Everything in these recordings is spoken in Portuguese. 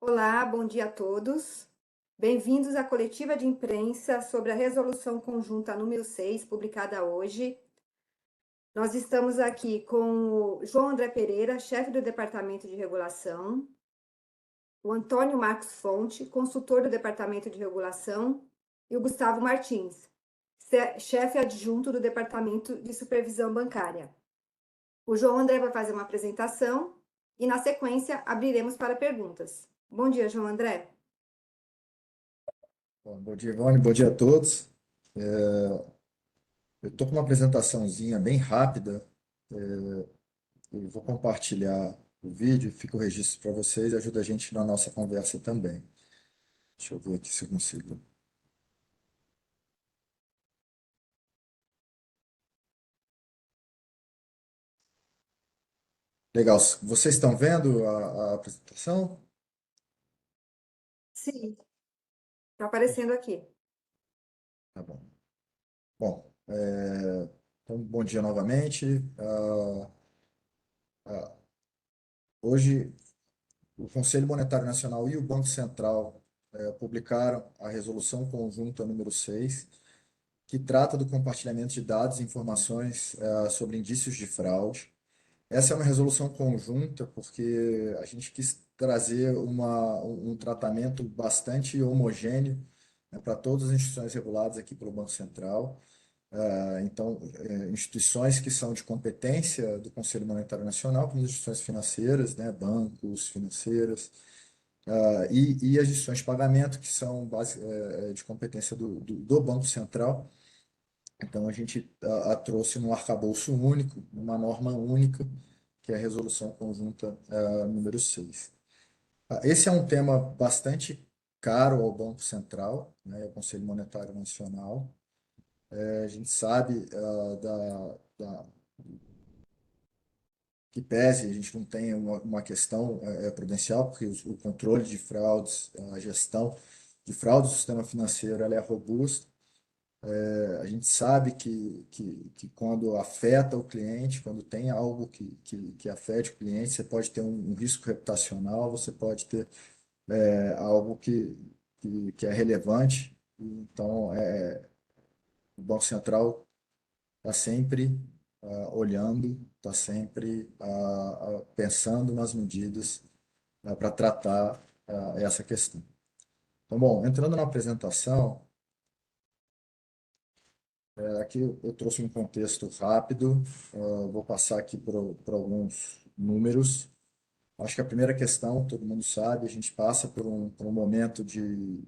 Olá, bom dia a todos. Bem-vindos à coletiva de imprensa sobre a Resolução Conjunta número 6, publicada hoje. Nós estamos aqui com o João André Pereira, chefe do Departamento de Regulação, o Antônio Marcos Fonte, consultor do Departamento de Regulação, e o Gustavo Martins, chefe adjunto do Departamento de Supervisão Bancária. O João André vai fazer uma apresentação e, na sequência, abriremos para perguntas. Bom dia, João André. Bom dia, Ivone. Bom dia a todos. Eu estou com uma apresentaçãozinha bem rápida. Eu vou compartilhar o vídeo, fica o registro para vocês e ajuda a gente na nossa conversa também. Deixa eu ver aqui se eu consigo. Legal. Vocês estão vendo a apresentação? Sim, está aparecendo aqui. Tá bom. Bom, então, bom dia novamente. Hoje, o Conselho Monetário Nacional e o Banco Central publicaram a Resolução Conjunta número 6, que trata do compartilhamento de dados e informações sobre indícios de fraude. Essa é uma resolução conjunta porque a gente quis trazer um tratamento bastante homogêneo, né, para todas as instituições reguladas aqui pelo Banco Central. Então, instituições que são de competência do Conselho Monetário Nacional, como as instituições financeiras, né, bancos, financeiras, e as instituições de pagamento, que são de competência do Banco Central. Então, a gente trouxe num arcabouço único, uma norma única, que é a Resolução Conjunta número 6. Esse é um tema bastante caro ao Banco Central, né, ao Conselho Monetário Nacional. A gente sabe que pese a gente não tenha uma questão prudencial, porque o controle de fraudes, a gestão de fraudes do sistema financeiro, ela é robusta. A gente sabe que quando afeta o cliente, quando tem algo que afete o cliente, você pode ter um risco reputacional, você pode ter algo que é relevante. Então, o Banco Central está sempre olhando, está sempre pensando nas medidas para tratar essa questão. Então, bom, entrando na apresentação, aqui eu trouxe um contexto rápido, vou passar aqui por alguns números. Acho que a primeira questão, todo mundo sabe, a gente passa por um momento de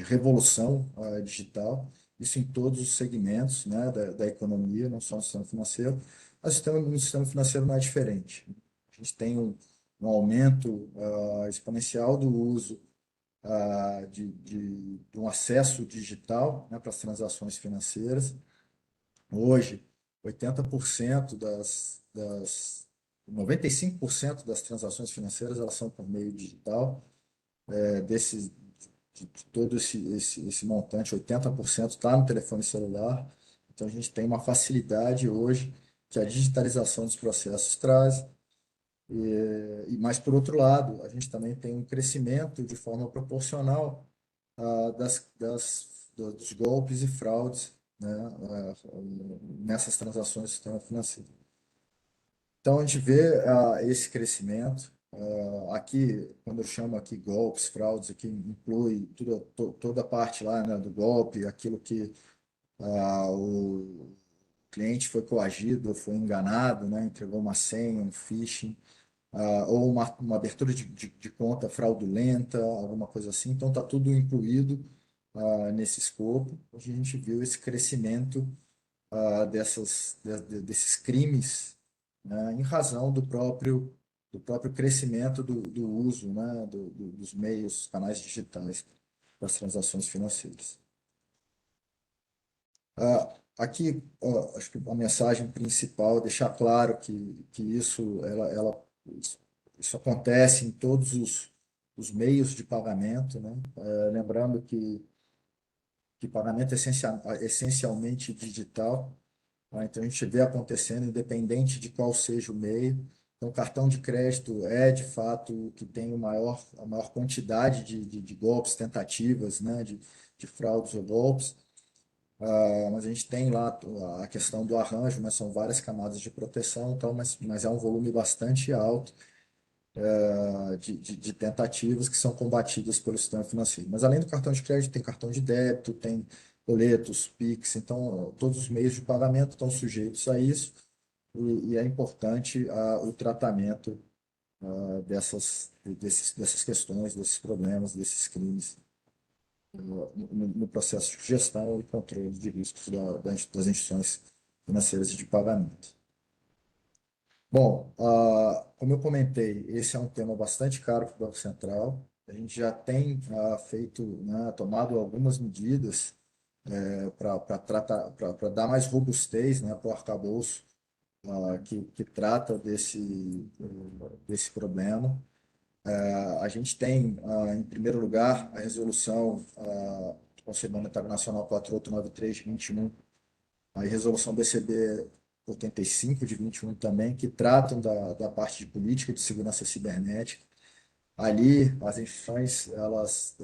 revolução digital, isso em todos os segmentos, né, da economia, não só no sistema financeiro, mas no sistema financeiro não é diferente. A gente tem um aumento exponencial do uso de um acesso digital, né, para as transações financeiras. Hoje, 80% 95% das transações financeiras elas são por meio digital. De todo esse montante, 80% está no telefone celular. Então, a gente tem uma facilidade hoje que a digitalização dos processos traz. Mas, por outro lado, a gente também tem um crescimento de forma proporcional dos golpes e fraudes, né, nessas transações do sistema financeiro. Então, a gente vê esse crescimento. Aqui, quando eu chamo aqui golpes, fraudes, aqui inclui toda a parte lá, né, do golpe, aquilo que o cliente foi coagido, foi enganado, né, entregou uma senha, um phishing, ou uma abertura de conta fraudulenta, alguma coisa assim. Então, está tudo incluído nesse escopo. A gente viu esse crescimento desses crimes, né, em razão do próprio crescimento do uso, né, dos meios, canais digitais das transações financeiras. Aqui, acho que a mensagem principal é deixar claro que isso acontece em todos os meios de pagamento, né? Lembrando que pagamento é essencialmente digital, tá? Então, a gente vê acontecendo, independente de qual seja o meio. Então, o cartão de crédito é, de fato, o que tem a maior quantidade de golpes, tentativas, né, de fraudes ou golpes. Mas a gente tem lá a questão do arranjo, mas são várias camadas de proteção, então, mas é um volume bastante alto de tentativas que são combatidas pelo sistema financeiro. Mas além do cartão de crédito, tem cartão de débito, tem boletos, Pix, então todos os meios de pagamento estão sujeitos a isso e é importante o tratamento dessas questões, desses problemas, desses crimes no processo de gestão e controle de riscos das instituições financeiras de pagamento. Bom, como eu comentei, esse é um tema bastante caro para o Banco Central. A gente já tem feito, né, tomado algumas medidas para dar mais robustez, né, para o arcabouço que trata desse problema. A gente tem, em primeiro lugar, a resolução do Conselho Monetário Nacional 4893 de 21, a resolução BCB 85 de 21 também, que tratam da parte de política de segurança cibernética. Ali, as instituições elas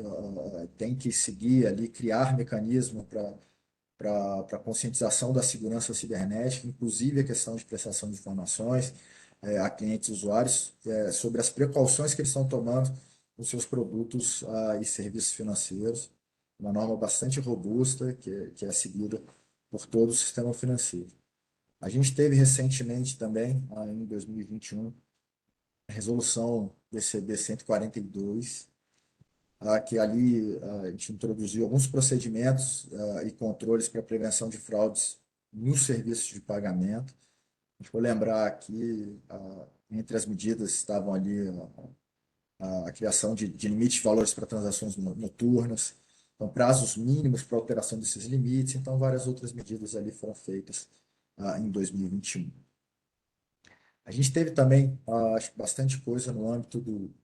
têm que seguir ali, criar mecanismos para conscientização da segurança cibernética, inclusive a questão de prestação de informações a clientes e usuários sobre as precauções que eles estão tomando com seus produtos e serviços financeiros. Uma norma bastante robusta que é seguida por todo o sistema financeiro. A gente teve recentemente também, em 2021, a resolução BCB 142, que ali a gente introduziu alguns procedimentos e controles para prevenção de fraudes nos serviços de pagamento. A gente vai lembrar aqui, entre as medidas estavam ali a criação de limites de valores para transações noturnas, então prazos mínimos para alteração desses limites, então várias outras medidas ali foram feitas em 2021. A gente teve também, acho, bastante coisa no âmbito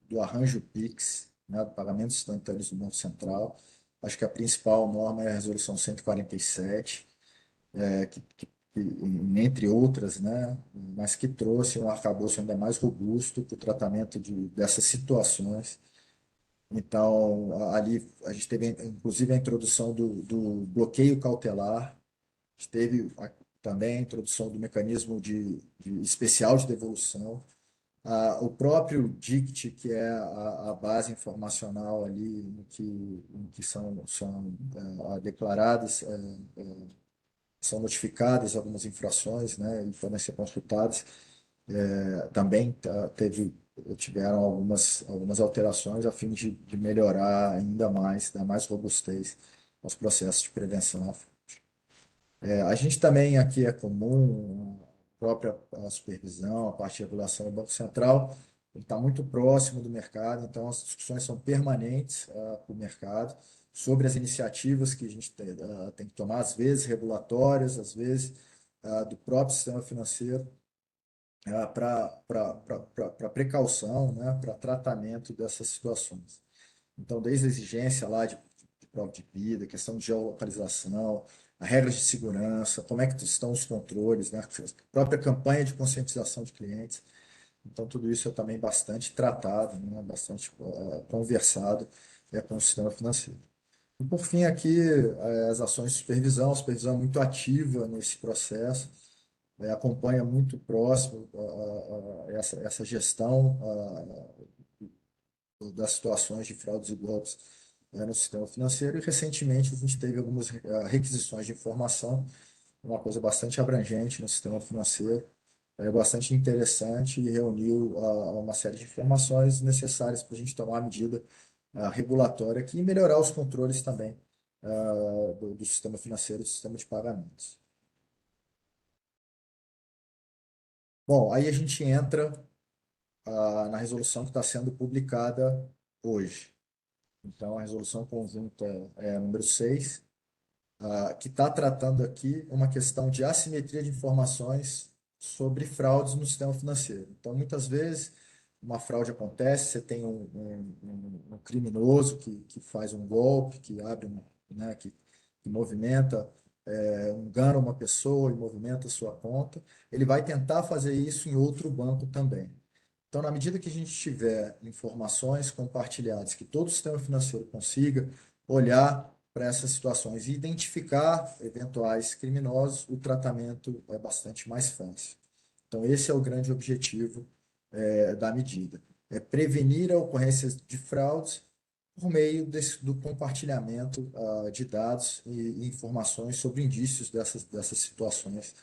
do arranjo PIX, né, do pagamento instantâneo do Banco Central. Acho que a principal norma é a Resolução 147, entre outras, né, mas que trouxe um arcabouço ainda mais robusto para o tratamento dessas situações. Então, ali a gente teve, inclusive, a introdução do bloqueio cautelar, a gente teve também a introdução do mecanismo especial de devolução, o próprio DICT, que é a base informacional ali em que são declaradas, são notificadas algumas infrações, né, e podem ser consultadas. Também tiveram algumas alterações a fim de melhorar ainda mais, dar mais robustez aos processos de prevenção. A gente também aqui é comum, a própria supervisão, a parte de regulação do Banco Central, ele está muito próximo do mercado, então as discussões são permanentes para o mercado sobre as iniciativas que a gente tem que tomar, às vezes regulatórias, às vezes do próprio sistema financeiro, para precaução, né, para tratamento dessas situações. Então, desde a exigência lá de prova de vida, questão de geolocalização, a regras de segurança, como é que estão os controles, né, a própria campanha de conscientização de clientes. Então, tudo isso é também bastante tratado, né, bastante conversado com o sistema financeiro. E, por fim, aqui, as ações de supervisão muito ativa nesse processo, acompanha muito próximo essa gestão das situações de fraudes e golpes no sistema financeiro. E, recentemente, a gente teve algumas requisições de informação, uma coisa bastante abrangente no sistema financeiro, bastante interessante e reuniu uma série de informações necessárias para a gente tomar a medida regulatória aqui e melhorar os controles também do sistema financeiro e do sistema de pagamentos. Bom, aí a gente entra na resolução que está sendo publicada hoje. Então, a resolução conjunta é número 6, que está tratando aqui uma questão de assimetria de informações sobre fraudes no sistema financeiro. Então, muitas vezes, uma fraude acontece, você tem um criminoso que faz um golpe, que abre, né, que movimenta, engana uma pessoa e movimenta a sua conta, ele vai tentar fazer isso em outro banco também. Então, na medida que a gente tiver informações compartilhadas, que todo o sistema financeiro consiga olhar para essas situações e identificar eventuais criminosos, o tratamento é bastante mais fácil. Então, esse é o grande objetivo da medida. É prevenir a ocorrência de fraudes por meio do compartilhamento de dados e informações sobre indícios dessas situações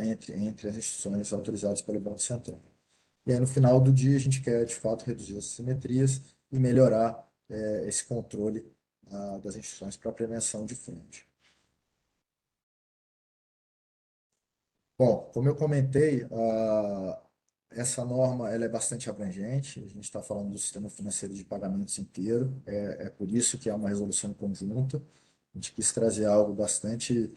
entre as instituições autorizadas pelo Banco Central. E aí, no final do dia, a gente quer, de fato, reduzir as simetrias e melhorar esse controle das instituições para a prevenção de fraude. Bom, como eu comentei, essa norma ela é bastante abrangente, a gente está falando do sistema financeiro de pagamentos inteiro, é por isso que é uma resolução conjunta, a gente quis trazer algo bastante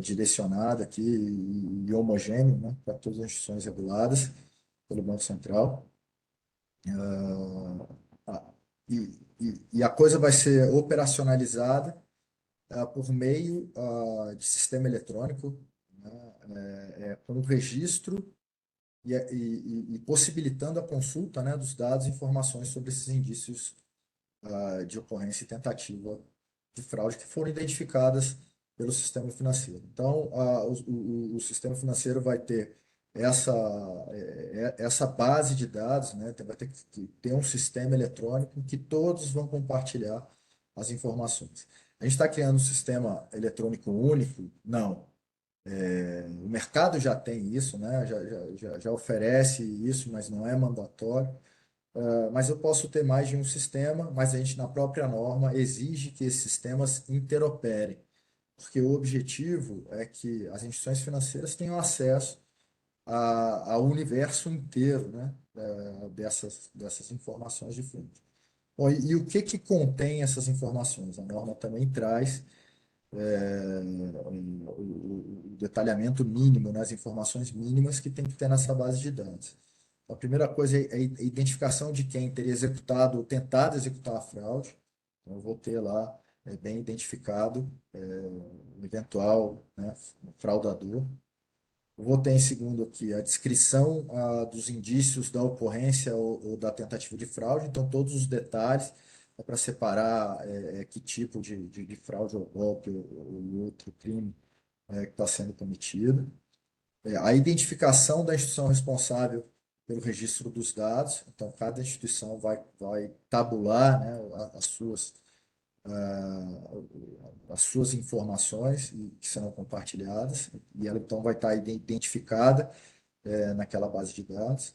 direcionado aqui e homogêneo, né, para todas as instituições reguladas pelo Banco Central. Ah, e a coisa vai ser operacionalizada por meio de sistema eletrônico, né, com o registro e possibilitando a consulta, né, dos dados e informações sobre esses indícios de ocorrência e tentativa de fraude que foram identificadas pelo sistema financeiro. Então, o sistema financeiro vai ter essa base de dados, né, vai ter que ter um sistema eletrônico em que todos vão compartilhar as informações. A gente está criando um sistema eletrônico único? Não. O mercado já tem isso, né? Já oferece isso, mas não é mandatório. Mas eu posso ter mais de um sistema, mas a gente, na própria norma, exige que esses sistemas interoperem, porque o objetivo é que as instituições financeiras tenham acesso ao universo inteiro, né? Dessas informações de fundo. Bom, e o que contém essas informações? A norma também traz o detalhamento mínimo, né, as informações mínimas que tem que ter nessa base de dados. A primeira coisa é a identificação de quem teria executado ou tentado executar a fraude. Então, eu vou ter lá bem identificado o eventual, né, fraudador. Eu vou ter em segundo aqui a descrição dos indícios da ocorrência ou da tentativa de fraude, então todos os detalhes para separar que tipo de fraude ou golpe ou outro crime que está sendo cometido. A identificação da instituição responsável pelo registro dos dados, então cada instituição vai tabular, né, as suas informações que serão compartilhadas, e ela então vai estar identificada naquela base de dados,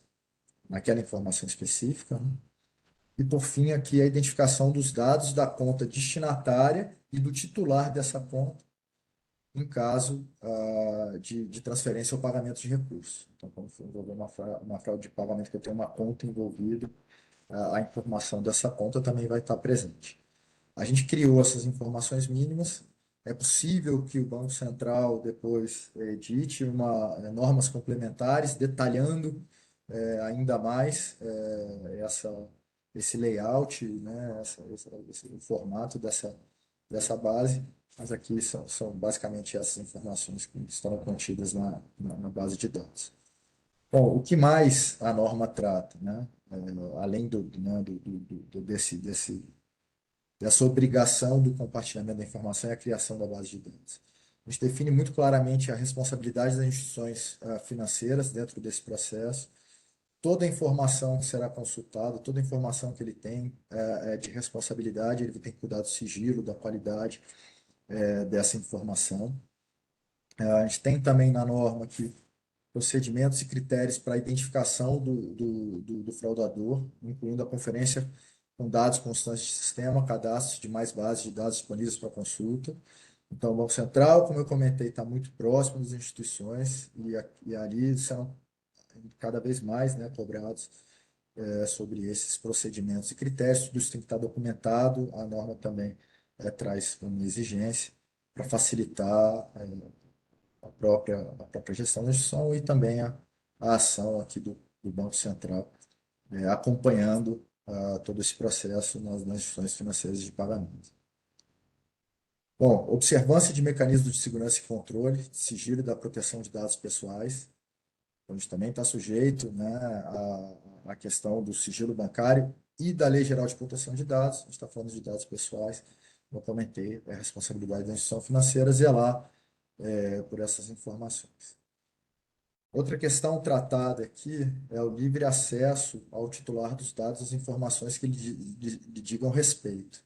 naquela informação específica, né? E, por fim, aqui a identificação dos dados da conta destinatária e do titular dessa conta, em caso de transferência ou pagamento de recursos. Então, quando for envolver uma fraude de pagamento que eu tenho uma conta envolvida, a informação dessa conta também vai estar presente. A gente criou essas informações mínimas. É possível que o Banco Central depois edite normas complementares detalhando ainda mais esse layout, né, esse formato dessa base, mas aqui são basicamente essas informações que estão contidas na base de dados. Bom, o que mais a norma trata, né? Além né, dessa obrigação do compartilhamento da informação e a criação da base de dados. A gente define muito claramente a responsabilidade das instituições financeiras dentro desse processo. Toda a informação que será consultada, toda a informação que ele tem de responsabilidade, ele tem que cuidar do sigilo, da qualidade dessa informação. A gente tem também na norma aqui procedimentos e critérios para a identificação do fraudador, incluindo a conferência com dados constantes de sistema, cadastros de mais bases de dados disponíveis para consulta. Então, o Banco Central, como eu comentei, está muito próximo das instituições e ali serão cada vez mais, né, cobrados sobre esses procedimentos e critérios. Tudo isso tem que estar documentado. A norma também traz uma exigência para facilitar a própria gestão da instituição e também a ação aqui do Banco Central, acompanhando todo esse processo nas instituições financeiras de pagamento. Bom, observância de mecanismos de segurança e controle, sigilo e da proteção de dados pessoais. a gente também está sujeito, né, à questão do sigilo bancário e da Lei Geral de Proteção de Dados. A gente está falando de dados pessoais, como eu comentei, é a responsabilidade da instituição financeira zelar por essas informações. Outra questão tratada aqui é o livre acesso ao titular dos dados às informações que lhe digam respeito.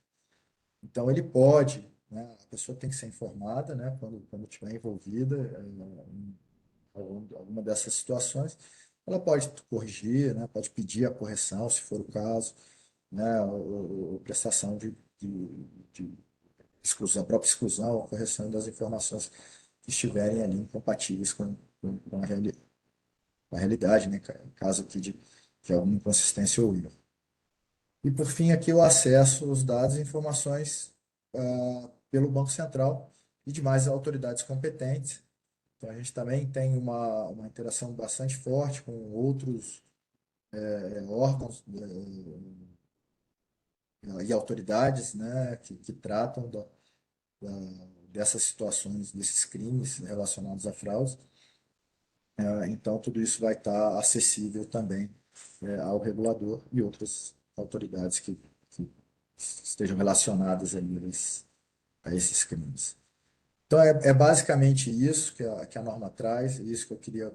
Então, ele pode, né, a pessoa tem que ser informada, né, quando estiver envolvida em alguma dessas situações, ela pode corrigir, né, pode pedir a correção, se for o caso, né, ou prestação de exclusão, própria exclusão ou correção das informações que estiverem ali incompatíveis com a realidade, né, em caso aqui de alguma inconsistência ou erro. E, por fim, aqui o acesso aos dados e informações pelo Banco Central e demais autoridades competentes. Então, a gente também tem uma interação bastante forte com outros órgãos e autoridades, né, que tratam dessas situações, desses crimes relacionados a fraudes. Então, tudo isso vai estar acessível também ao regulador e outras autoridades que estejam relacionadas a esses crimes. Então, é basicamente isso que a norma traz, isso que eu queria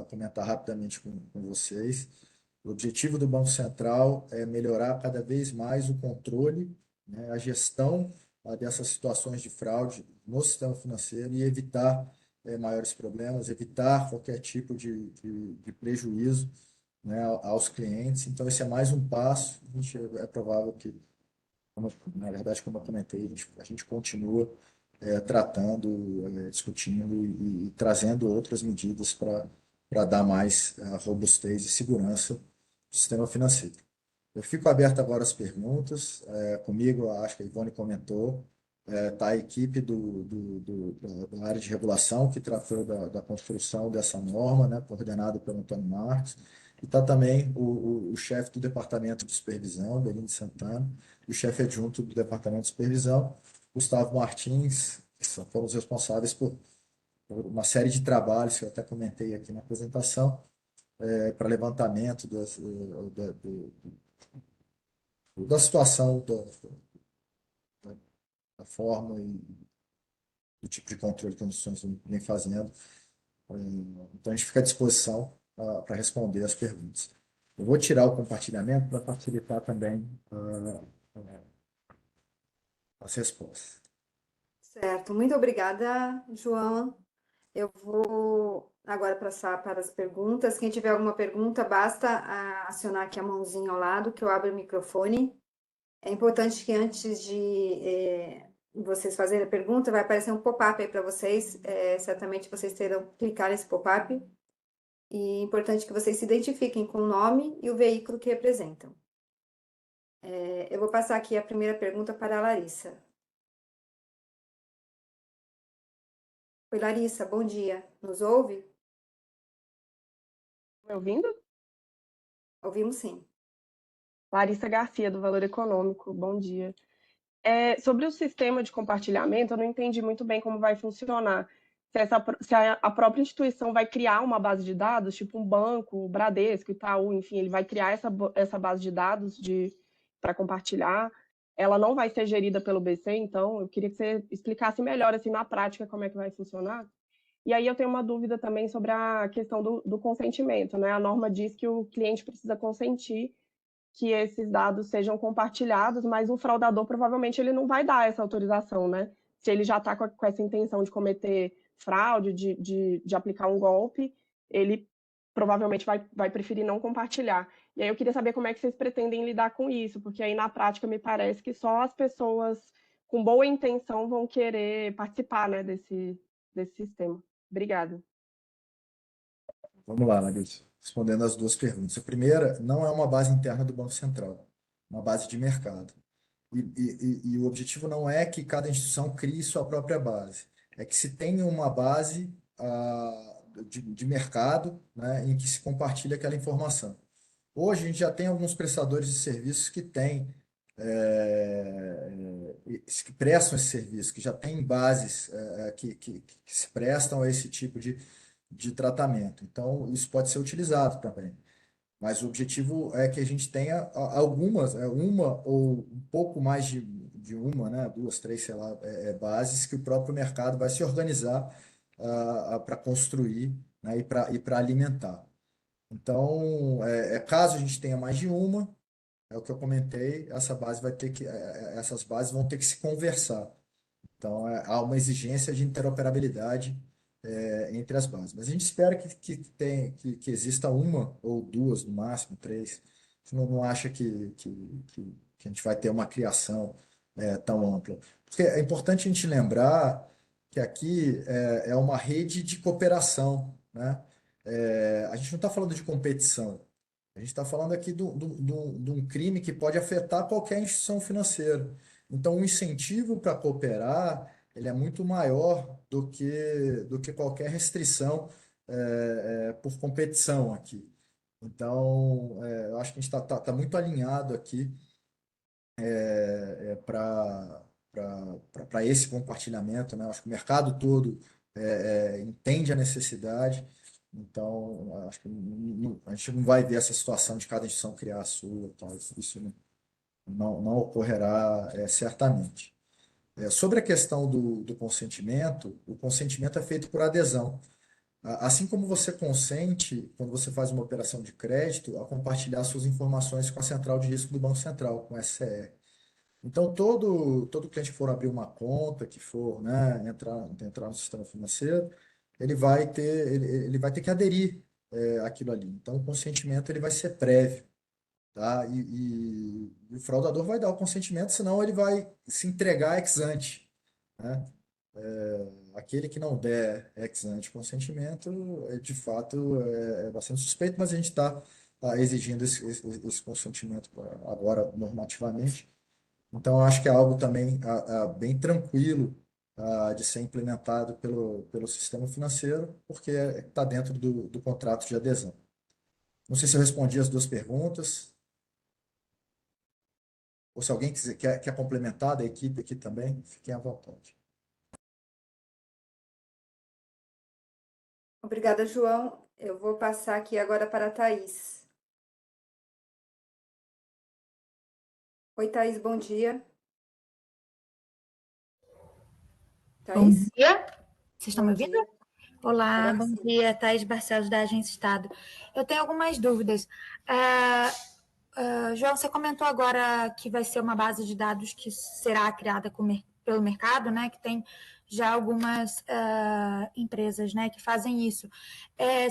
comentar rapidamente com vocês. O objetivo do Banco Central é melhorar cada vez mais o controle, né, a gestão dessas situações de fraude no sistema financeiro e evitar maiores problemas, evitar qualquer tipo de prejuízo, né, aos clientes. Então, esse é mais um passo. É provável que, na verdade, como eu comentei, a gente continua tratando, discutindo e trazendo outras medidas para dar mais robustez e segurança do sistema financeiro. Eu fico aberto agora às perguntas. Comigo, acho que a Ivone comentou, está a equipe da área de regulação que tratou da construção dessa norma, né, coordenada pelo Antônio Marques, e está também o chefe do Departamento de Supervisão, Belino Santana, e o chefe adjunto do Departamento de Supervisão, Gustavo Martins, que foram os responsáveis por uma série de trabalhos que eu até comentei aqui na apresentação, para levantamento da situação, da forma e do tipo de controle que a instituição vem fazendo. Então, a gente fica à disposição para responder as perguntas. Eu vou tirar o compartilhamento para facilitar também as respostas. Certo, muito obrigada, João. Eu vou agora passar para as perguntas. Quem tiver alguma pergunta, basta acionar aqui a mãozinha ao lado, que eu abro o microfone. É importante que antes de vocês fazerem a pergunta, vai aparecer um pop-up aí para vocês. Certamente vocês terão que clicar nesse pop-up. E é importante que vocês se identifiquem com o nome e o veículo que representam. Eu vou passar aqui a primeira pergunta para a Larissa. Oi, Larissa, bom dia. Nos ouve? Me ouvindo? Ouvimos sim. Larissa Garcia, do Valor Econômico, bom dia. Sobre o sistema de compartilhamento, eu não entendi muito bem como vai funcionar. Se a própria instituição vai criar uma base de dados, tipo um banco, o Bradesco, Itaú, enfim, ele vai criar essa base de dados para compartilhar. Ela não vai ser gerida pelo BC, então eu queria que você explicasse melhor, assim, na prática, como é que vai funcionar. E aí eu tenho uma dúvida também sobre a questão do consentimento, né? A norma diz que o cliente precisa consentir que esses dados sejam compartilhados, mas o fraudador provavelmente ele não vai dar essa autorização, né? Se ele já está com essa intenção de cometer fraude, de aplicar um golpe, ele provavelmente vai preferir não compartilhar. E aí eu queria saber como é que vocês pretendem lidar com isso, porque aí na prática me parece que só as pessoas com boa intenção vão querer participar, né, desse sistema. Obrigada. Vamos lá, Larissa. Respondendo as duas perguntas. A primeira, não é uma base interna do Banco Central, é uma base de mercado. E o objetivo não é que cada instituição crie sua própria base, é que se tenha uma base de mercado, né, em que se compartilha aquela informação. Hoje, a gente já tem alguns prestadores de serviços que têm, que prestam esse serviço, que já têm bases que se prestam a esse tipo de tratamento. Então, isso pode ser utilizado também. Mas o objetivo é que a gente tenha algumas, uma ou um pouco mais de uma, né, duas, três, sei lá, bases que o próprio mercado vai se organizar para construir, né, e para alimentar. Então, caso a gente tenha mais de uma, é o que eu comentei, essas bases vão ter que se conversar. Então, há uma exigência de interoperabilidade entre as bases. Mas a gente espera que exista uma ou duas, no máximo, três. A gente não acha que a gente vai ter uma criação tão ampla. Porque é importante a gente lembrar que aqui é uma rede de cooperação, né? A gente não está falando de competição. A gente está falando aqui de um crime que pode afetar qualquer instituição financeira. Então, o incentivo para cooperar ele é muito maior do que qualquer restrição por competição aqui. Então, eu acho que a gente está muito alinhado aqui para esse compartilhamento, né? Eu acho que o mercado todo entende a necessidade. Então, acho que a gente não vai ver essa situação de cada instituição criar a sua, tal. Isso não ocorrerá certamente. Sobre a questão do consentimento, o consentimento é feito por adesão. Assim como você consente, quando você faz uma operação de crédito, a compartilhar suas informações com a central de risco do Banco Central, com a SCE. Então, todo cliente que for abrir uma conta, que for, né, entrar no sistema financeiro, ele vai ter que aderir àquilo ali. Então, o consentimento ele vai ser prévio, tá? E o fraudador vai dar o consentimento, senão ele vai se entregar ex ante, né? Aquele que não der ex ante consentimento, de fato, é bastante suspeito, mas a gente está exigindo esse consentimento agora normativamente. Então, eu acho que é algo também bem tranquilo de ser implementado pelo sistema financeiro, porque está dentro do contrato de adesão. Não sei se eu respondi as duas perguntas, ou se alguém quer complementar da equipe aqui também, fiquem à vontade. Obrigada, João. Eu vou passar aqui agora para a Thaís. Oi, Thaís, bom dia. Bom Thaís? dia, vocês estão Bom me ouvindo? dia. Olá, Agora bom sim. dia, Thaís Barcelos, da Agência Estado. Eu tenho algumas dúvidas. Ah, João, você comentou agora que vai ser uma base de dados que será criada pelo mercado, né? Que tem já algumas empresas, né, que fazem isso.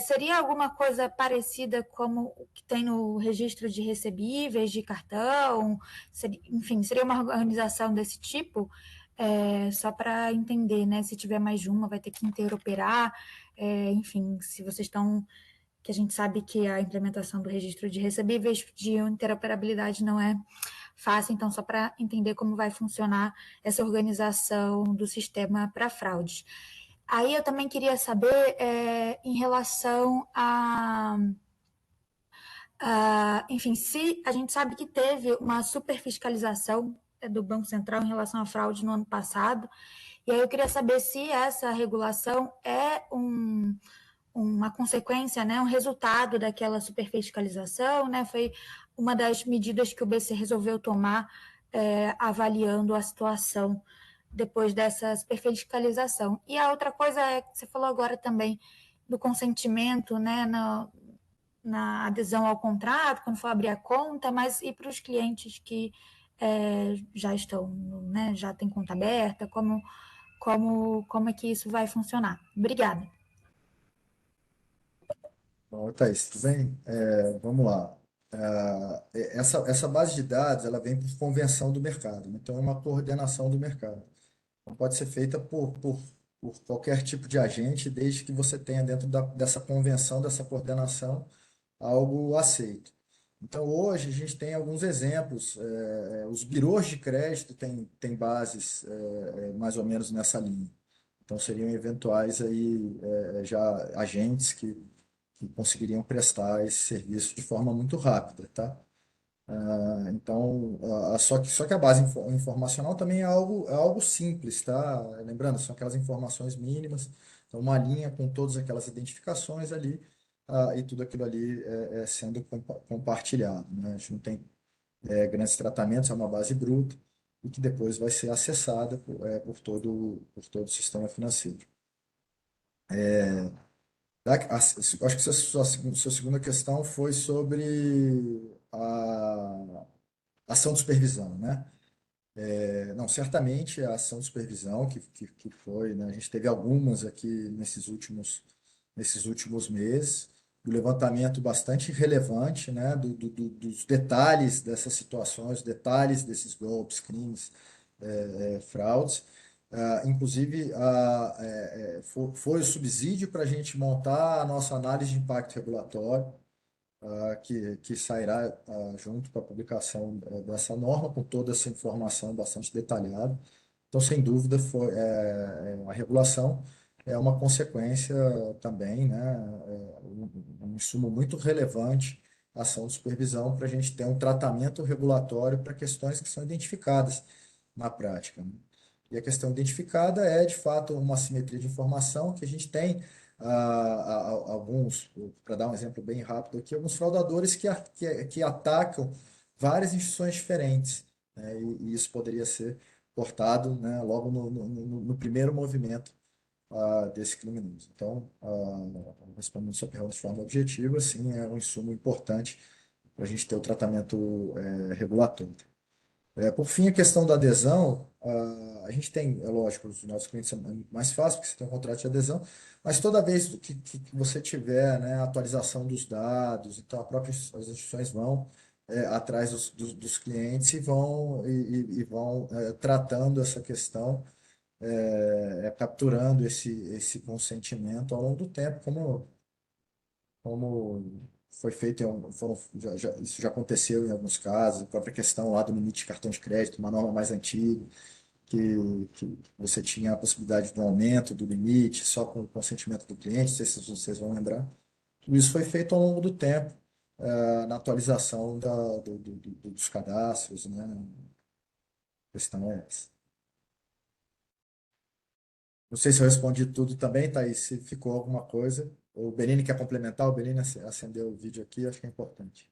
Seria alguma coisa parecida como o que tem no registro de recebíveis, de cartão? Enfim, seria uma organização desse tipo? Só para entender, né? Se tiver mais de uma, vai ter que interoperar. Enfim, se vocês estão. Que a gente sabe que a implementação do registro de recebíveis de interoperabilidade não é fácil, então, só para entender como vai funcionar essa organização do sistema para fraudes. Aí eu também queria saber, em relação enfim, se a gente sabe que teve uma superfiscalização do Banco Central em relação à fraude no ano passado, e aí eu queria saber se essa regulação é uma consequência, né, um resultado daquela superfiscalização, né, foi uma das medidas que o BC resolveu tomar, avaliando a situação depois dessa superfiscalização. E a outra coisa é que você falou agora também do consentimento, né, na adesão ao contrato, quando for abrir a conta, mas e para os clientes que já estão, né, já têm conta aberta, como é que isso vai funcionar? Obrigada. Bom, Thaís, tudo bem? Vamos lá. Essa base de dados ela vem por convenção do mercado, né? Então é uma coordenação do mercado. Não pode ser feita por qualquer tipo de agente, desde que você tenha dentro dessa convenção, dessa coordenação, algo aceito. Então, hoje, a gente tem alguns exemplos. Os birôs de crédito têm bases mais ou menos nessa linha. Então, seriam eventuais aí, já agentes que conseguiriam prestar esse serviço de forma muito rápida, tá? Então, só que a base informacional também é algo simples, tá? Lembrando, são aquelas informações mínimas. Então, uma linha com todas aquelas identificações ali, e tudo aquilo ali sendo compartilhado, né? A gente não tem grandes tratamentos, é uma base bruta, e que depois vai ser acessada por todo o sistema financeiro. Acho que sua segunda questão foi sobre a ação de supervisão, né? Não, certamente a ação de supervisão que foi, né? A gente teve algumas aqui nesses últimos meses, o levantamento bastante relevante, né? Dos detalhes dessas situações, detalhes desses golpes, crimes, fraudes. Inclusive, foi o subsídio para a gente montar a nossa análise de impacto regulatório, que sairá junto com a publicação dessa norma, com toda essa informação bastante detalhada. Então, sem dúvida, a regulação é uma consequência também, né, um insumo muito relevante, a ação de supervisão, para a gente ter um tratamento regulatório para questões que são identificadas na prática, né? E a questão identificada é, de fato, uma assimetria de informação que a gente tem alguns, para dar um exemplo bem rápido aqui, alguns fraudadores que atacam várias instituições diferentes, né? E isso poderia ser cortado, né, logo no primeiro movimento desse criminoso. Então, respondendo sua pergunta de forma objetiva, sim, é um insumo importante para a gente ter o tratamento regulatório. Por fim, a questão da adesão, a gente tem, é lógico, os nossos clientes são mais fácil, porque você tem um contrato de adesão, mas toda vez que você tiver, né, atualização dos dados, então as instituições vão atrás dos clientes e vão tratando essa questão, capturando esse consentimento ao longo do tempo, como foi feito, isso já aconteceu em alguns casos, a própria questão lá do limite de cartão de crédito, uma norma mais antiga, que você tinha a possibilidade do aumento do limite só com o consentimento do cliente, não sei se vocês vão lembrar. Tudo isso foi feito ao longo do tempo, na atualização dos cadastros, né? A questão é essa. Não sei se eu respondi tudo também, Thaís, se ficou alguma coisa. O Benini quer complementar? O Benini acendeu o vídeo aqui, acho que é importante.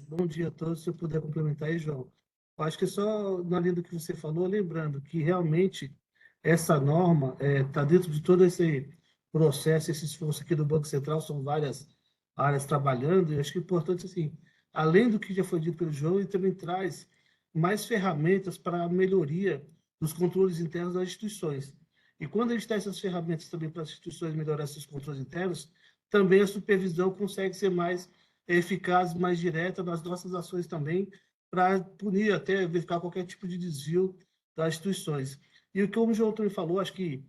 Bom dia a todos. Se eu puder complementar aí, João. Acho que só na linha do que você falou, lembrando que realmente essa norma está dentro de todo esse processo, esse esforço aqui do Banco Central, são várias áreas trabalhando, e acho que é importante, assim, além do que já foi dito pelo João, ele também traz mais ferramentas para a melhoria dos controles internos das instituições. E quando a gente dá essas ferramentas também para as instituições melhorar esses controles internos, também a supervisão consegue ser mais eficaz, mais direta nas nossas ações também, para punir, até verificar qualquer tipo de desvio das instituições. E o que o João também falou, acho que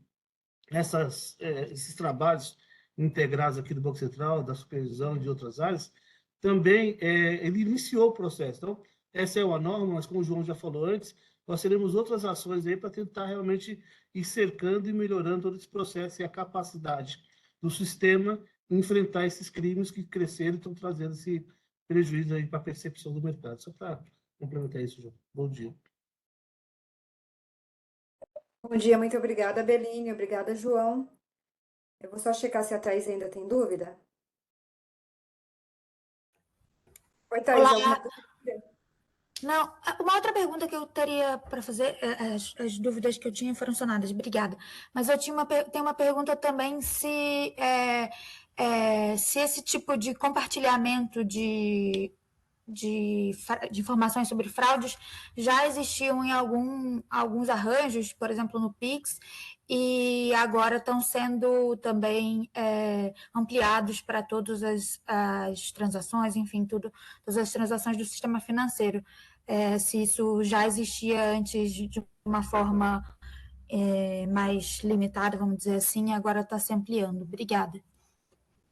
esses trabalhos integrados aqui do Banco Central, da supervisão e de outras áreas, também ele iniciou o processo. Então, essa é uma norma, mas como o João já falou antes, nós teremos outras ações aí para tentar realmente ir cercando e melhorando todo esse processo e a capacidade do sistema enfrentar esses crimes que cresceram e estão trazendo esse prejuízo aí para a percepção do mercado. Só para complementar isso, João. Bom dia. Bom dia, muito obrigada, Beline. Obrigada, João. Eu vou só checar se a Thaís ainda tem dúvida. Oi, Thaís, Olá. alguma dúvida? Não, uma outra pergunta que eu teria para fazer, as dúvidas que eu tinha foram sanadas, obrigada. Mas eu tenho uma pergunta também se esse tipo de compartilhamento de informações sobre fraudes já existiam em alguns arranjos, por exemplo, no Pix, e agora estão sendo também ampliados para todas as transações, enfim, todas as transações do sistema financeiro. Se isso já existia antes de uma forma mais limitada, vamos dizer assim, agora está se ampliando. Obrigada.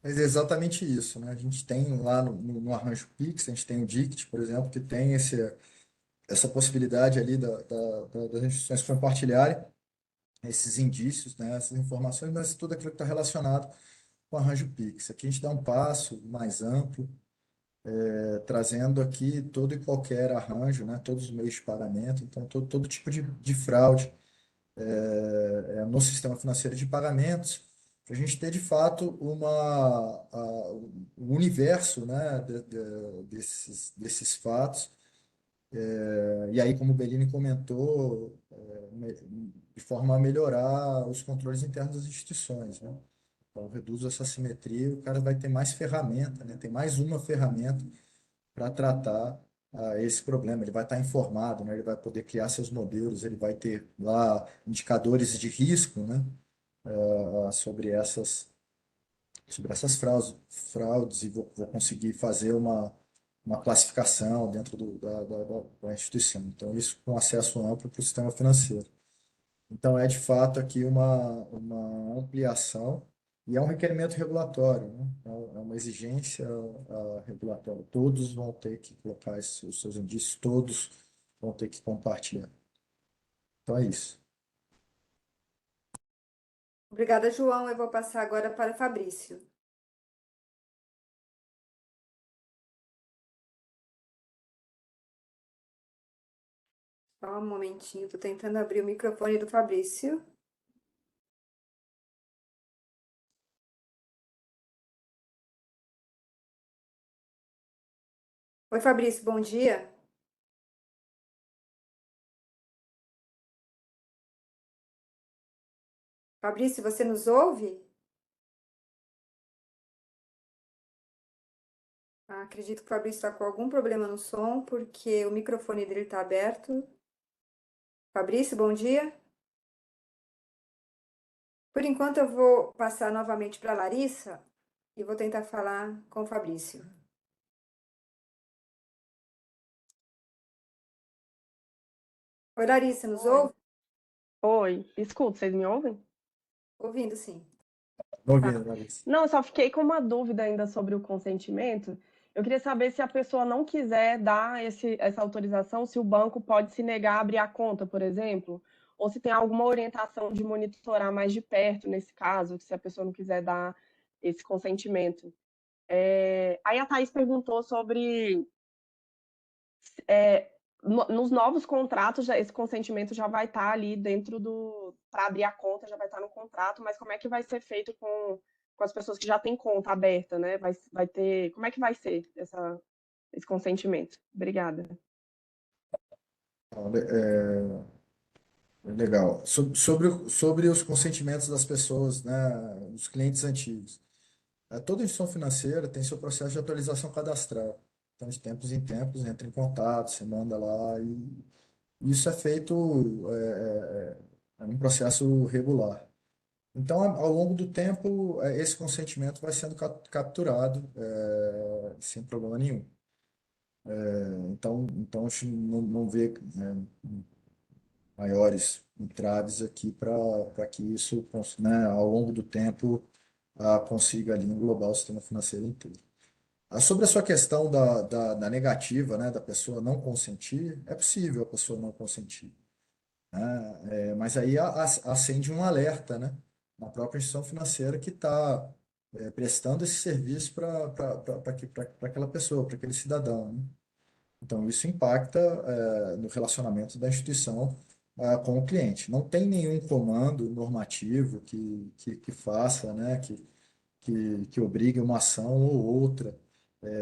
Mas é exatamente isso, né? A gente tem lá no Arranjo Pix, a gente tem o DICT, por exemplo, que tem essa possibilidade ali das instituições compartilharem esses indícios, né, essas informações, mas tudo aquilo que está relacionado com o Arranjo Pix. Aqui a gente dá um passo mais amplo, trazendo aqui todo e qualquer arranjo, né, todos os meios de pagamento, então todo tipo de fraude no sistema financeiro de pagamentos, para a gente ter de fato um universo, né, desses fatos. E aí, como o Bellini comentou, de forma a melhorar os controles internos das instituições, né? Então, reduz essa assimetria, o cara vai ter mais ferramenta, né? Tem mais uma ferramenta para tratar esse problema. Ele vai estar informado, né? Ele vai poder criar seus modelos, ele vai ter lá indicadores de risco, né? Sobre essas fraudes e vou conseguir fazer uma classificação dentro da instituição. Então, isso com acesso amplo para o sistema financeiro. Então, é de fato aqui uma ampliação e é um requerimento regulatório, né? É uma exigência regulatória. Todos vão ter que colocar os seus indícios, todos vão ter que compartilhar. Então, é isso. Obrigada, João. Eu vou passar agora para Fabrício. Só um momentinho, estou tentando abrir o microfone do Fabrício. Oi, Fabrício, bom dia. Fabrício, você nos ouve? Acredito que o Fabrício está com algum problema no som, porque o microfone dele está aberto. Fabrício, bom dia. Por enquanto, eu vou passar novamente para a Larissa e vou tentar falar com o Fabrício. Oi, Larissa, nos ouve? Oi, escuta, vocês me ouvem? Ouvindo, sim. Não ouvindo, Larissa. Não, eu só fiquei com uma dúvida ainda sobre o consentimento. Eu queria saber se a pessoa não quiser dar essa autorização, se o banco pode se negar a abrir a conta, por exemplo, ou se tem alguma orientação de monitorar mais de perto nesse caso, se a pessoa não quiser dar esse consentimento. Aí a Thaís perguntou sobre nos novos contratos, esse consentimento já vai estar ali dentro para abrir a conta, já vai estar no contrato, mas como é que vai ser feito com as pessoas que já têm conta aberta, né? Vai ter, como é que vai ser esse consentimento? Obrigada. Legal. Sobre os consentimentos das pessoas, né, dos clientes antigos. Toda instituição financeira tem seu processo de atualização cadastral. Então, de tempos em tempos, entra em contato, você manda lá e isso é feito num processo regular. Então, ao longo do tempo, esse consentimento vai sendo capturado sem problema nenhum. Então a gente não vê, né, maiores entraves aqui para que isso, né, ao longo do tempo, consiga ali englobar o sistema financeiro inteiro. Sobre a sua questão da negativa, né, da pessoa não consentir, é possível a pessoa não consentir, né? Mas aí acende um alerta, né, na própria instituição financeira que está prestando esse serviço para aquela pessoa, para aquele cidadão, né? Então, isso impacta no relacionamento da instituição com o cliente. Não tem nenhum comando normativo que faça, né, que obrigue uma ação ou outra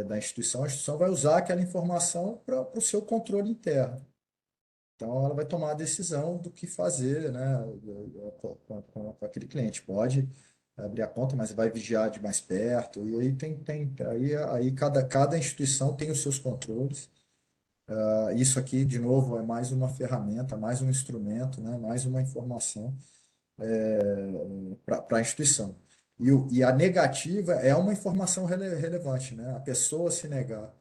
da instituição. A instituição vai usar aquela informação para o seu controle interno. Então, ela vai tomar a decisão do que fazer, né, com aquele cliente. Pode abrir a conta, mas vai vigiar de mais perto. E aí cada instituição tem os seus controles. Isso aqui, de novo, é mais uma ferramenta, mais um instrumento, né, mais uma informação para a instituição. E a negativa é uma informação relevante, né? A pessoa se negar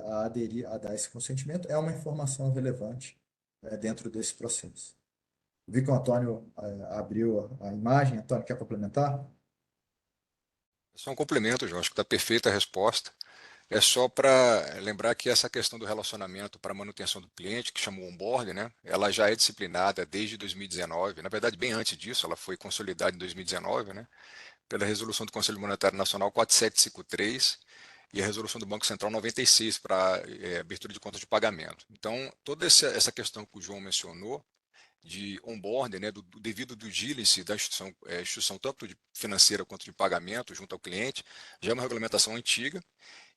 a aderir, a dar esse consentimento, é uma informação relevante dentro desse processo. Vi que o Antônio abriu a imagem. Antônio, quer complementar? Só um complemento, João, acho que está perfeita a resposta. É só para lembrar que essa questão do relacionamento para manutenção do cliente, que chamou onboard, né? Ela já é disciplinada desde 2019. Na verdade, bem antes disso, ela foi consolidada em 2019, né? Pela resolução do Conselho Monetário Nacional 4753 e a resolução do Banco Central 96 para abertura de contas de pagamento. Então, toda essa questão que o João mencionou, de onboarding, né, do devido due diligence da instituição tanto financeira quanto de pagamento junto ao cliente, já é uma regulamentação antiga,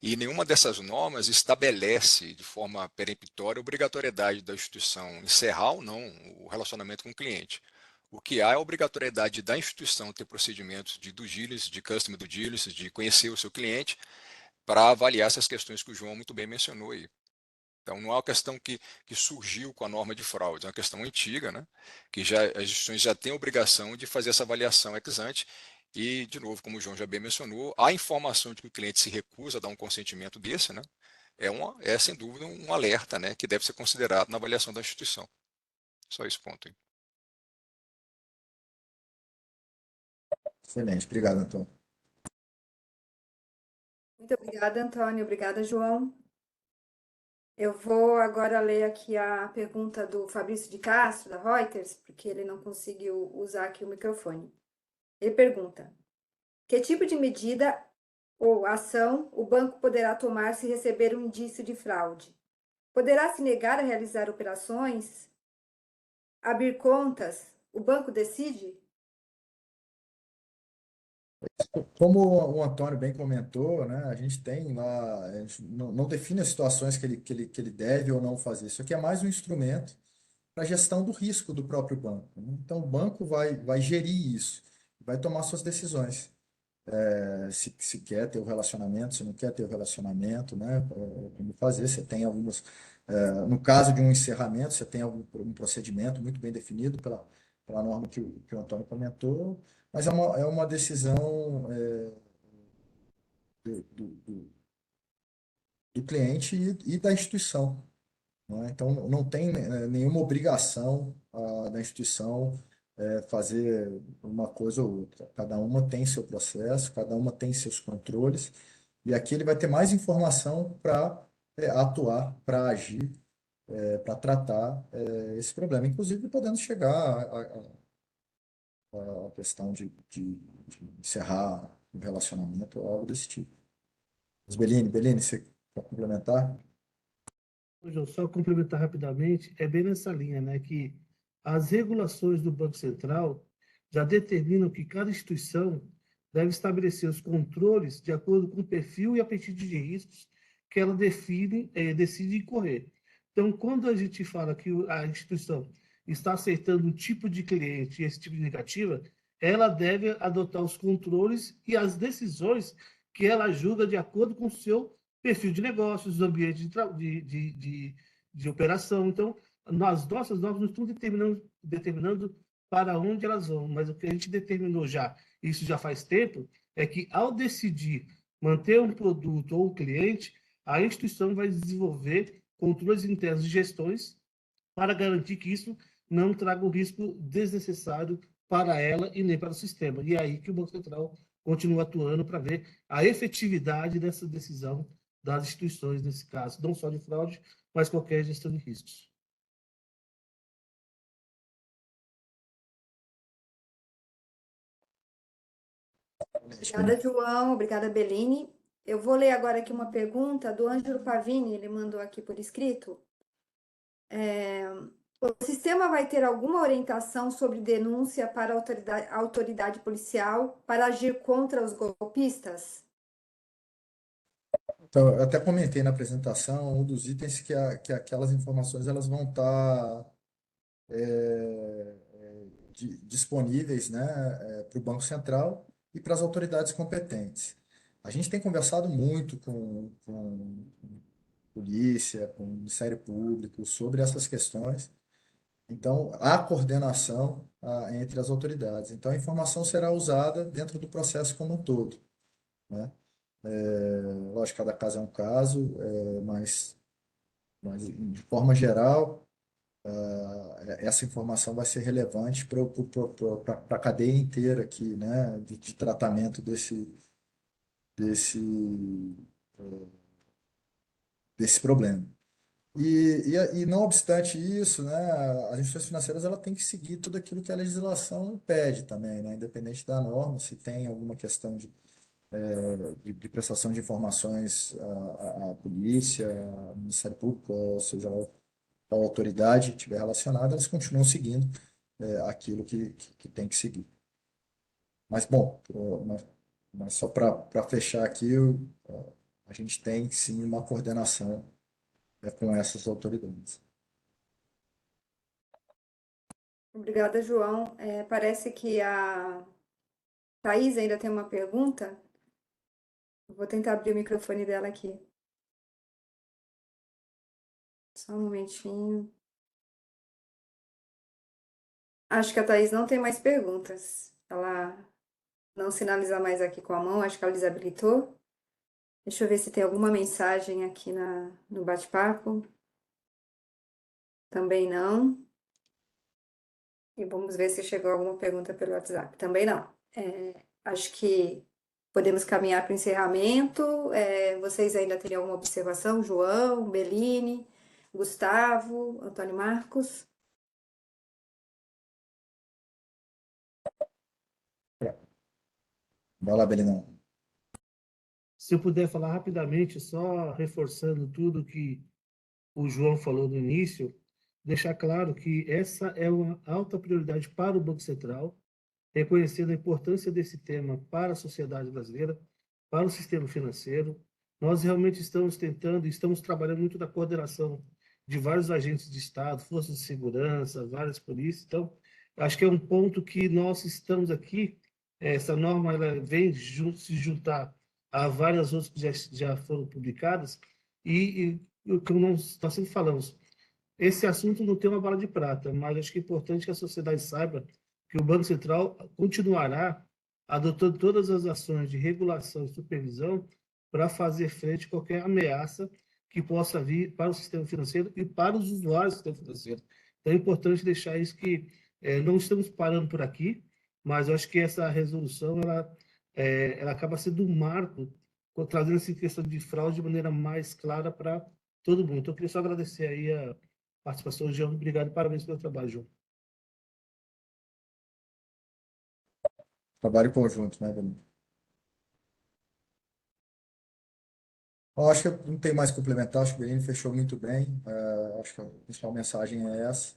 e nenhuma dessas normas estabelece de forma peremptória a obrigatoriedade da instituição encerrar ou não o relacionamento com o cliente. O que há é a obrigatoriedade da instituição ter procedimentos de due diligence, de customer due diligence, de conhecer o seu cliente, para avaliar essas questões que o João muito bem mencionou aí. Então, não é uma questão que surgiu com a norma de fraude, é uma questão antiga, né? Que já, as instituições já têm a obrigação de fazer essa avaliação ex ante. E, de novo, como o João já bem mencionou, a informação de que o cliente se recusa a dar um consentimento desse, né? É sem dúvida um alerta, né? Que deve ser considerado na avaliação da instituição. Só esse ponto aí. Excelente, obrigado, Antônio. Muito obrigada, Antônio. Obrigada, João. Eu vou agora ler aqui a pergunta do Fabrício de Castro, da Reuters, porque ele não conseguiu usar aqui o microfone. Ele pergunta: que tipo de medida ou ação o banco poderá tomar se receber um indício de fraude? Poderá se negar a realizar operações? Abrir contas? O banco decide? Como o Antônio bem comentou, né, a gente tem lá, a gente não define as situações que ele deve ou não fazer. Isso aqui é mais um instrumento para a gestão do risco do próprio banco, né? Então, o banco vai gerir isso, vai tomar suas decisões. Se quer ter o relacionamento, se não quer ter o relacionamento, né? Como fazer, você tem algumas. No caso de um encerramento, você tem um procedimento muito bem definido pela norma que o Antônio comentou, mas é uma decisão do cliente e da instituição, né? Então, não tem nenhuma obrigação da instituição fazer uma coisa ou outra. Cada uma tem seu processo, cada uma tem seus controles, e aqui ele vai ter mais informação para atuar, para agir, para tratar esse problema, inclusive podendo chegar à questão de encerrar o relacionamento ou algo desse tipo. Mas, Beline, você quer complementar? Ô, João, só complementar rapidamente, é bem nessa linha, né, que as regulações do Banco Central já determinam que cada instituição deve estabelecer os controles de acordo com o perfil e apetite de riscos que ela decide incorrer. Então, quando a gente fala que a instituição está aceitando um tipo de cliente e esse tipo de negativa, ela deve adotar os controles e as decisões que ela julga de acordo com o seu perfil de negócios, ambiente de operação. Então, as nossas normas não estão determinando para onde elas vão, mas o que a gente determinou já, isso já faz tempo, é que ao decidir manter um produto ou um cliente, a instituição vai desenvolver controles internos de gestões para garantir que isso não traga um risco desnecessário para ela e nem para o sistema. E é aí que o Banco Central continua atuando para ver a efetividade dessa decisão das instituições, nesse caso, não só de fraude, mas qualquer gestão de riscos. Obrigada, João. Obrigada, Beline. Eu vou ler agora aqui uma pergunta do Ângelo Pavini, ele mandou aqui por escrito. O sistema vai ter alguma orientação sobre denúncia para a autoridade policial para agir contra os golpistas? Então, eu até comentei na apresentação um dos itens que aquelas informações elas vão estar disponíveis, né, para o Banco Central e para as autoridades competentes. A gente tem conversado muito com polícia, com o Ministério Público sobre essas questões. Então, há coordenação entre as autoridades. Então, a informação será usada dentro do processo como um todo, né? Lógico, cada caso é um caso, mas de forma geral, essa informação vai ser relevante para a cadeia inteira aqui, né, de tratamento desse, desse problema. E não obstante isso, né, as instituições financeiras ela tem que seguir tudo aquilo que a legislação pede também, né, independente da norma, se tem alguma questão de prestação de informações à polícia, ao Ministério Público, ou seja, qual autoridade estiver relacionada, elas continuam seguindo aquilo que tem que seguir. Mas, bom, mas só para fechar aqui, a gente tem sim uma coordenação com essas autoridades. Obrigada, João. Parece que a Thaís ainda tem uma pergunta. Eu vou tentar abrir o microfone dela aqui. Só um momentinho. Acho que a Thaís não tem mais perguntas. Ela não sinaliza mais aqui com a mão, acho que ela desabilitou. Deixa eu ver se tem alguma mensagem aqui no bate-papo. Também não. E vamos ver se chegou alguma pergunta pelo WhatsApp. Também não. Acho que podemos caminhar para o encerramento. Vocês ainda teriam alguma observação? João, Beline, Gustavo, Antônio Marcos? Vai lá, Belinão. Se eu puder falar rapidamente, só reforçando tudo que o João falou no início, deixar claro que essa é uma alta prioridade para o Banco Central, reconhecendo a importância desse tema para a sociedade brasileira, para o sistema financeiro. Nós realmente estamos tentando, estamos trabalhando muito na coordenação de vários agentes de Estado, forças de segurança, várias polícias. Então, acho que é um ponto que nós estamos aqui, essa norma ela vem se juntar a várias outras que já foram publicadas, e o que nós sempre falamos, esse assunto não tem uma bala de prata, mas acho que é importante que a sociedade saiba que o Banco Central continuará adotando todas as ações de regulação e supervisão para fazer frente a qualquer ameaça que possa vir para o sistema financeiro e para os usuários do sistema financeiro. Então é importante deixar isso que não estamos parando por aqui, mas eu acho que essa resolução ela acaba sendo um marco, trazendo essa questão de fraude de maneira mais clara para todo mundo. Então eu queria só agradecer aí a participação, João. Obrigado e parabéns pelo trabalho, João. Trabalho em conjunto, né, Belinão? Eu acho que não tem mais a complementar, acho que o Belinho fechou muito bem. Acho que a principal mensagem é essa,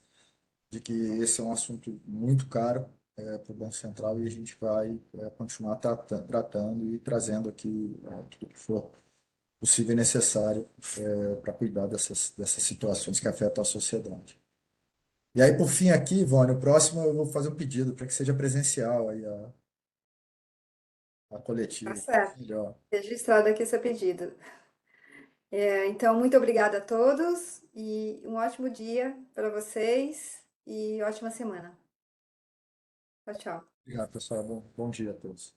de que esse é um assunto muito caro para o Banco Central e a gente vai continuar tratando e trazendo aqui tudo que for possível e necessário para cuidar dessas situações que afetam a sociedade. E aí, por fim, aqui, Ivone, o próximo eu vou fazer um pedido para que seja presencial aí a Tá coletiva. certo. Melhor. Registrado aqui seu pedido. Então, muito obrigada a todos e um ótimo dia para vocês e ótima semana. Tchau, tchau. Obrigado, pessoal. Bom dia a todos.